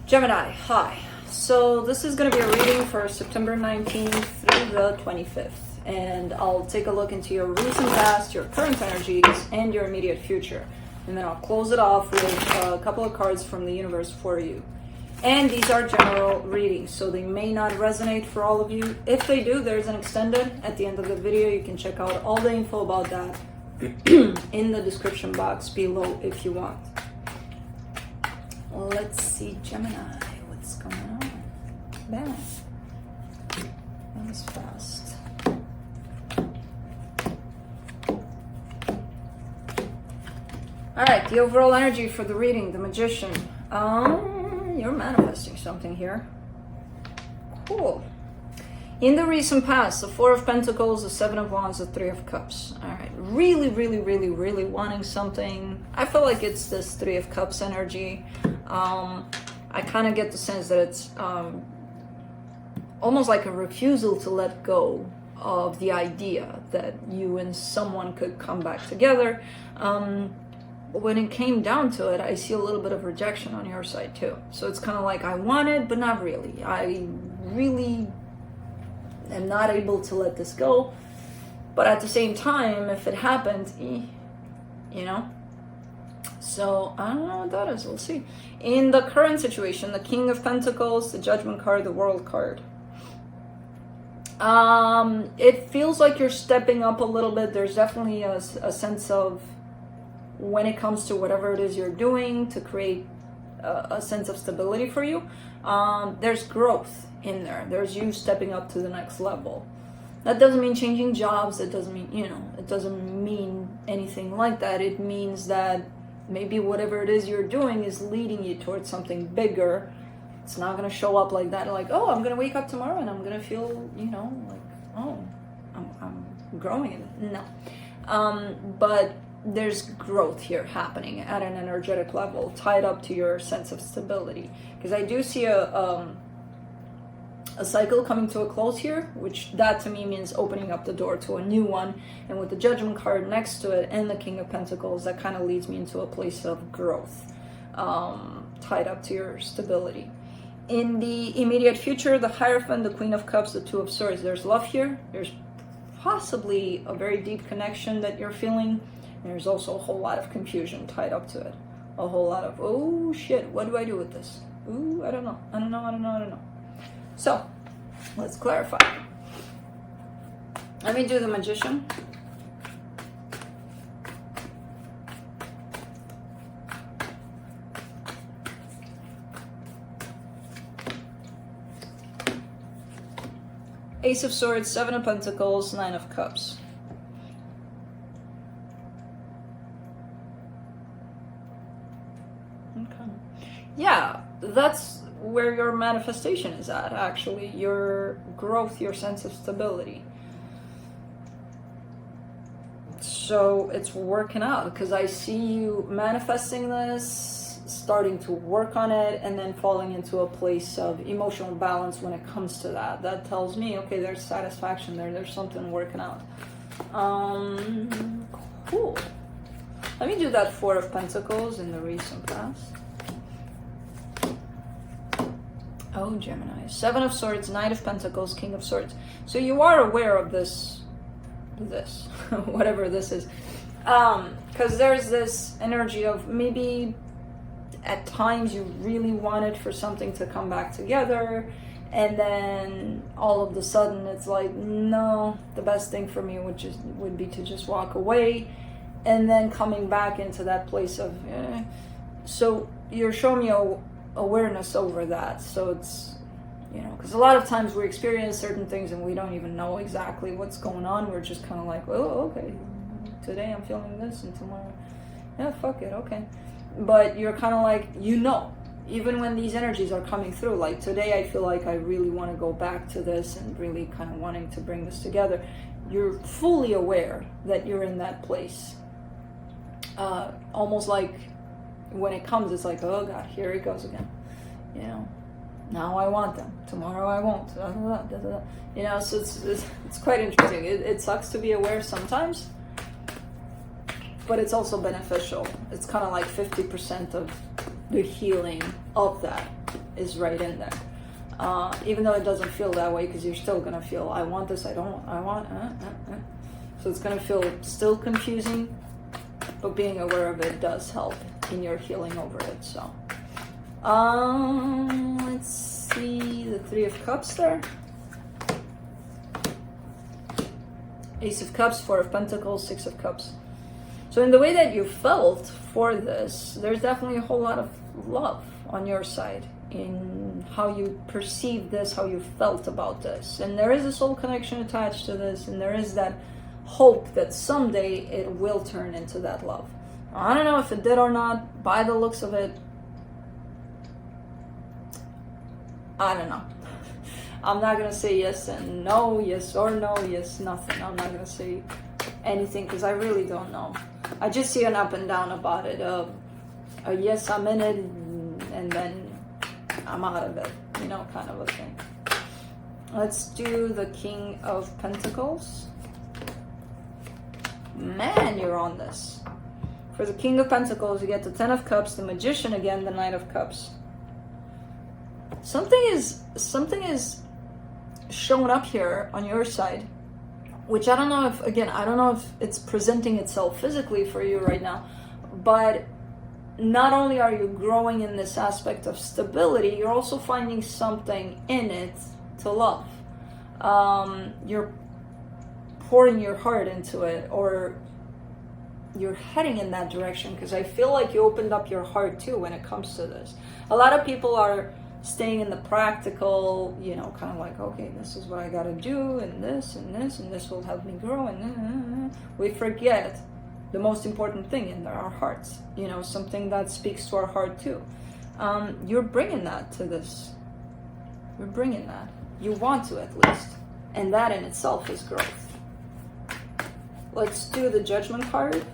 Gemini, hi. So this is going to be a reading for September 19th through the 25th. And I'll take a look into your recent past, your current energies, and your immediate future. And then I'll close it off with a couple of cards from the universe for you. And these are general readings, so they may not resonate for all of you. If they do, there's an extended at the end of the video. You can check out all the info about that in the description box below if you want. Let's see, Gemini, what's going on? Bam. That was fast. All right, the overall energy for the reading, the Magician. You're manifesting something here. Cool. In the recent past, the Four of Pentacles, the Seven of Wands, the Three of Cups. All right, really wanting something. I feel like it's this Three of Cups energy. I kind of get the sense that it's almost like a refusal to let go of the idea that you and someone could come back together. But when it came down to it, I see a little bit of rejection on your side too. So it's kind of like I want it, but not really. I really am not able to let this go. But at the same time, if it happened, you know. So I don't know what that is. We'll see. In the current situation, the King of Pentacles, the Judgment card, the World card. It feels like you're stepping up a little bit. There's definitely a sense of, when it comes to whatever it is you're doing to create a sense of stability for you, there's growth in there. There's you stepping up to the next level. That doesn't mean changing jobs. It doesn't mean, it doesn't mean anything like that. It means that maybe whatever it is you're doing is leading you towards something bigger. It's not going to show up like that, like, oh, I'm going to wake up tomorrow and I'm going to feel, like, oh, I'm growing in it. No. But there's growth here happening at an energetic level, tied up to your sense of stability. Because I do see a cycle coming to a close here, which that to me means opening up the door to a new one. And with the Judgment card next to it and the King of Pentacles, that kind of leads me into a place of growth, tied up to your stability. In the immediate future, the Hierophant, the Queen of Cups, the Two of Swords, there's love here. There's possibly a very deep connection that you're feeling. There's also a whole lot of confusion tied up to it. A whole lot of, oh shit, what do I do with this? Ooh, I don't know. So, let's clarify. Let me do the Magician. Ace of Swords, Seven of Pentacles, Nine of Cups. Yeah, that's where your manifestation is at, actually. Your growth, your sense of stability. So it's working out, because I see you manifesting this, starting to work on it, and then falling into a place of emotional balance when it comes to that. That tells me, okay, there's satisfaction there. There's something working out. Cool. Let me do that Four of Pentacles in the recent past. Oh, Gemini. Seven of Swords, Knight of Pentacles, King of Swords. So you are aware of this, whatever this is. Because there's this energy of maybe at times you really wanted for something to come back together. And then all of a sudden it's like, no, the best thing for me would be to just walk away. And then coming back into that place of, So you're showing me awareness over that. So it's, because a lot of times we experience certain things and we don't even know exactly what's going on. We're just kind of like, oh, okay, today I'm feeling this and tomorrow, yeah, fuck it, okay. But you're kind of like, even when these energies are coming through, like today I feel like I really want to go back to this and really kind of wanting to bring this together. You're fully aware that you're in that place. Almost like when it comes, it's like, oh God, here it goes again. Now I want them. Tomorrow I won't. So it's quite interesting. It sucks to be aware sometimes, but it's also beneficial. It's kind of like 50% of the healing of that is right in there. Even though it doesn't feel that way, because you're still gonna feel, I want this, I don't, I want, So it's gonna feel still confusing, but being aware of it does help in your healing over it. So, let's see the Three of Cups there. Ace of Cups, Four of Pentacles, Six of Cups. So in the way that you felt for this, there's definitely a whole lot of love on your side in how you perceived this, how you felt about this. And there is a soul connection attached to this, and there is that hope that someday it will turn into that love. I don't know if it did or not. By the looks of it, I don't know. I'm not gonna say yes and no, yes or no, yes, nothing. I'm not gonna say anything because I really don't know. I just see an up and down about it. A yes, I'm in it, and then I'm out of it, you know, kind of a thing. Let's do the King of Pentacles. Man, you're on this. For the King of Pentacles, you get the Ten of Cups, the Magician again, the Knight of Cups. Something is showing up here on your side, which I don't know if, again, I don't know if it's presenting itself physically for you right now, but not only are you growing in this aspect of stability, you're also finding something in it to love. You're pouring your heart into it, or you're heading in that direction, because I feel like you opened up your heart too when it comes to this. A lot of people are staying in the practical, you know, kind of like, okay, this is what I got to do, and this, and this, and this will help me grow, and we forget the most important thing in there, our hearts, you know, something that speaks to our heart too. You're bringing that to this. You're bringing that. You want to, at least. And that in itself is growth. Let's do the Judgment card.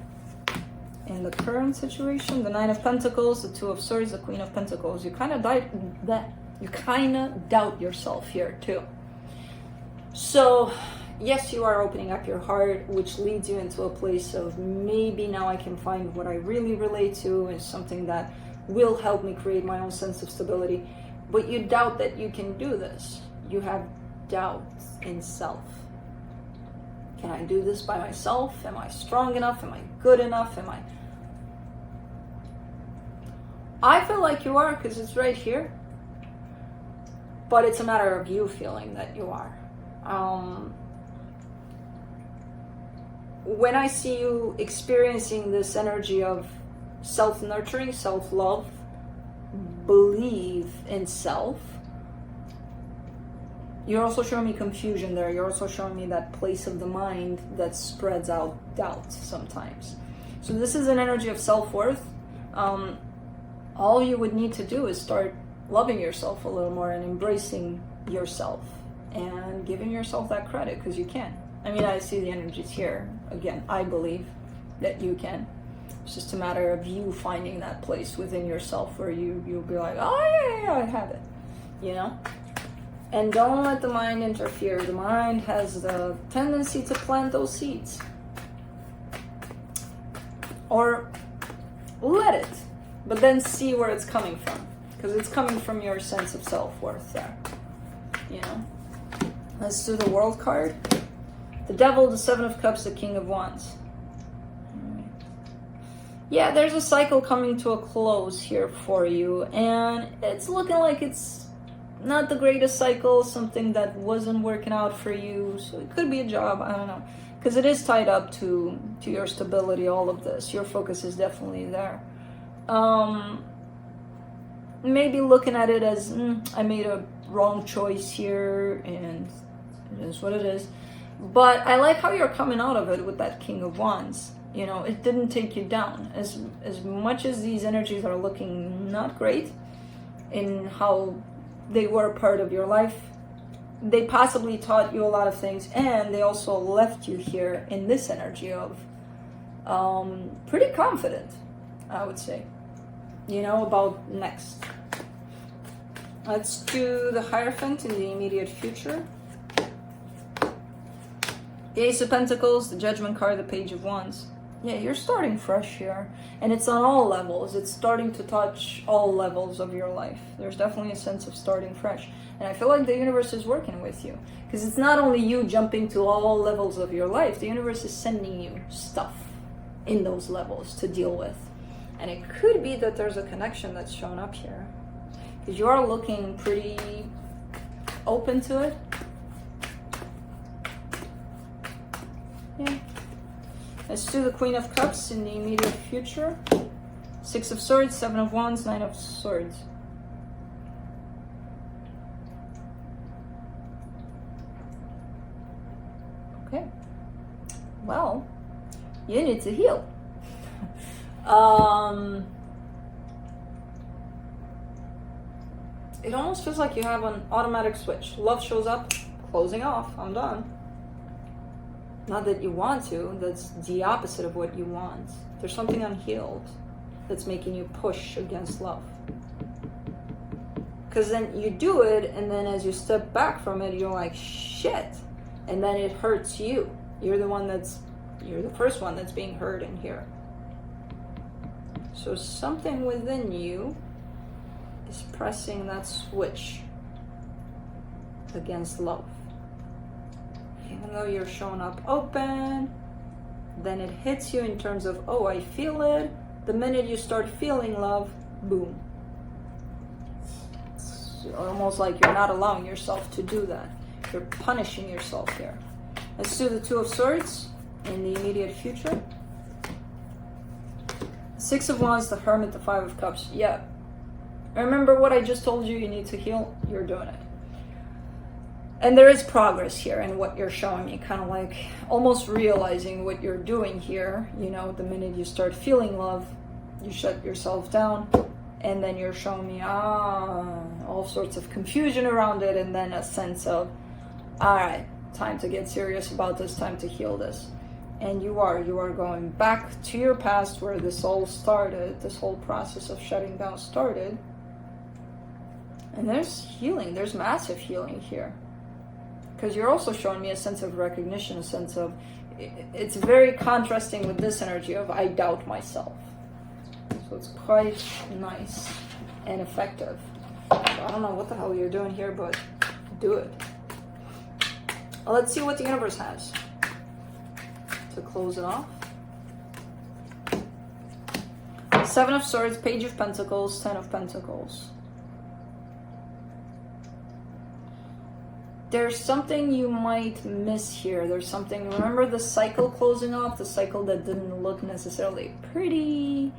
In the current situation, the Nine of Pentacles, the Two of Swords, the Queen of Pentacles. You kind of doubt yourself here too. So yes, you are opening up your heart, which leads you into a place of maybe now I can find what I really relate to, and something that will help me create my own sense of stability. But you doubt that you can do this. You have doubts in self. Can I do this by myself? Am I strong enough? Am I good enough? I feel like you are, because it's right here. But it's a matter of you feeling that you are. When I see you experiencing this energy of self-nurturing, self-love, believe in self, you're also showing me confusion there. You're also showing me that place of the mind that spreads out doubt sometimes. So this is an energy of self-worth. All you would need to do is start loving yourself a little more and embracing yourself and giving yourself that credit, because you can. I mean, I see the energies here. Again, I believe that you can. It's just a matter of you finding that place within yourself where you'll be like, oh yeah, I have it, you know? And don't let the mind interfere. The mind has the tendency to plant those seeds. Or let it, but then see where it's coming from. Because it's coming from your sense of self-worth there. You know? Let's do the World card. The Devil, the Seven of Cups, the King of Wands. Yeah, there's a cycle coming to a close here for you. And it's looking like it's not the greatest cycle, something that wasn't working out for you. So it could be a job, I don't know. Because it is tied up to your stability, all of this. Your focus is definitely there. Maybe looking at it as, I made a wrong choice here, and it is what it is. But I like how you're coming out of it with that King of Wands. You know, it didn't take you down. As much as these energies are looking not great in how they were a part of your life, they possibly taught you a lot of things, and they also left you here in this energy of pretty confident, I would say, you know, about next. Let's do the Hierophant in the immediate future. The Ace of Pentacles, the Judgment card, the Page of Wands. Yeah, you're starting fresh here. And it's on all levels. It's starting to touch all levels of your life. There's definitely a sense of starting fresh. And I feel like the universe is working with you. Because it's not only you jumping to all levels of your life, the universe is sending you stuff in those levels to deal with. And it could be that there's a connection that's shown up here. Because you are looking pretty open to it. Yeah. Let's do the Queen of Cups in the immediate future. 6 of Swords, 7 of Wands, 9 of Swords. Okay. Well, you need to heal. It almost feels like you have an automatic switch. Love shows up, closing off, I'm done. Not that you want to, that's the opposite of what you want. There's something unhealed that's making you push against love. Because then you do it, and then as you step back from it, you're like, shit. And then it hurts you. You're the first one that's being hurt in here. So something within you is pressing that switch against love. Even though you're showing up open, then it hits you in terms of, oh, I feel it. The minute you start feeling love, boom. It's almost like you're not allowing yourself to do that. You're punishing yourself here. Let's do the 2 of Swords in the immediate future. 6 of Wands, the Hermit, the 5 of Cups. Yeah. Remember what I just told you need to heal? You're doing it. And there is progress here in what you're showing me, kind of like almost realizing what you're doing here. You know, the minute you start feeling love, you shut yourself down, and then you're showing me all sorts of confusion around it, and then a sense of, all right, time to get serious about this, time to heal this. And you are going back to your past where this all started, this whole process of shutting down started. And there's healing, there's massive healing here. Because you're also showing me a sense of recognition, a sense of, it's very contrasting with this energy of I doubt myself. So it's quite nice and effective. So I don't know what the hell you're doing here, but do it. Well, let's see what the universe has to close it off. 7 of Swords, Page of Pentacles, 10 of Pentacles. There's something you might miss here. There's something, remember the cycle closing off, the cycle that didn't look necessarily pretty.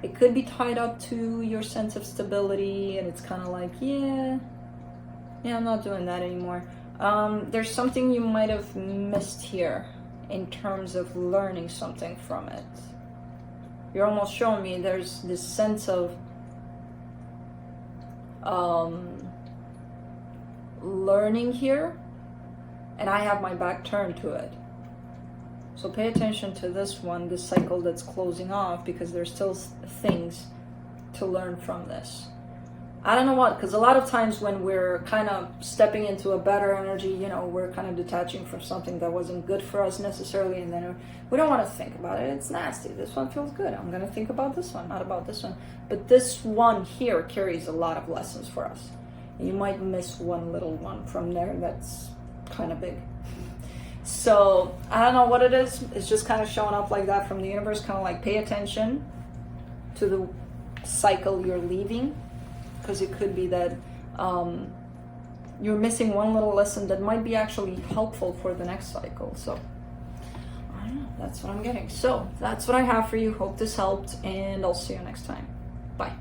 It could be tied up to your sense of stability, and it's kind of like, yeah, I'm not doing that anymore. There's something you might have missed here in terms of learning something from it. You're almost showing me there's this sense of learning here, and I have my back turned to it. So pay attention to this one, this cycle that's closing off, because there's still things to learn from this. I don't know what, because a lot of times when we're kind of stepping into a better energy, you know, we're kind of detaching from something that wasn't good for us necessarily, and then we don't want to think about it. It's nasty. This one feels good. I'm going to think about this one, not about this one. But this one here carries a lot of lessons for us. You might miss one little one from there that's kind of big. So I don't know what it is. It's just kind of showing up like that from the universe, kind of like pay attention to the cycle you're leaving, because it could be that you're missing one little lesson that might be actually helpful for the next cycle. So I don't know, that's what I'm getting. So that's what I have for you. Hope this helped, and I'll see you next time. Bye.